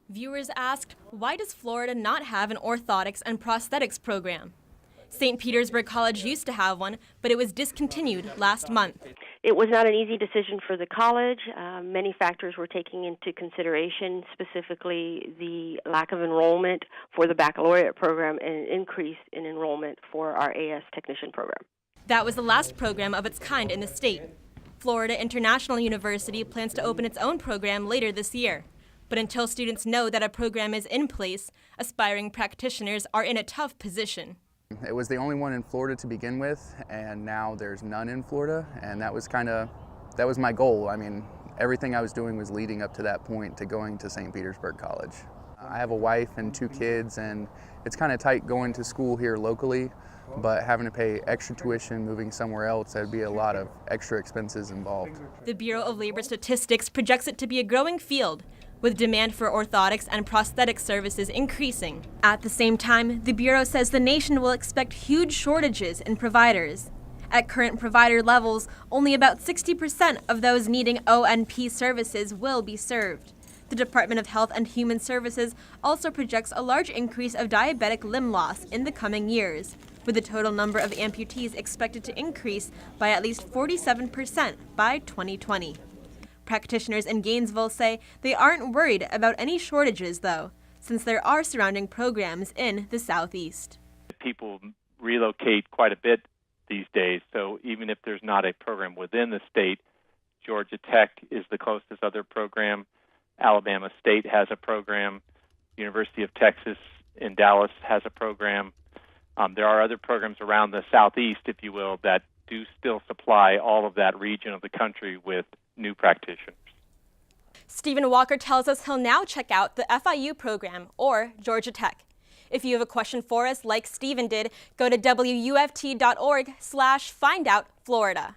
Viewers asked, why does Florida not have an orthotics and prosthetics program? St. Petersburg College used to have one, but it was discontinued last month. It was not an easy decision for the college. Many factors were taken into consideration, specifically the lack of enrollment for the baccalaureate program and an increase in enrollment for our AS technician program. That was the last program of its kind in the state. Florida International University plans to open its own program later this year. But until students know that a program is in place, aspiring practitioners are in a tough position. It was the only one in Florida to begin with, and now there's none in Florida, and that was my goal. I mean, everything I was doing was leading up to that point, to going to St. Petersburg College. I have a wife and 2 kids, and it's kind of tight going to school here locally, but having to pay extra tuition, moving somewhere else, there'd be a lot of extra expenses involved. The Bureau of Labor Statistics projects it to be a growing field, with demand for orthotics and prosthetic services increasing. At the same time, the Bureau says the nation will expect huge shortages in providers. At current provider levels, only about 60% of those needing O&P services will be served. The Department of Health and Human Services also projects a large increase of diabetic limb loss in the coming years, with the total number of amputees expected to increase by at least 47% by 2020. Practitioners in Gainesville say they aren't worried about any shortages, though, since there are surrounding programs in the Southeast. People relocate quite a bit these days, so even if there's not a program within the state, Georgia Tech is the closest other program. Alabama State has a program. University of Texas in Dallas has a program. There are other programs around the Southeast, if you will, that do still supply all of that region of the country with new practitioners. Stephen Walker tells us he'll now check out the FIU program or Georgia Tech. If you have a question for us like Stephen did, go to WUFT.org/findoutFlorida.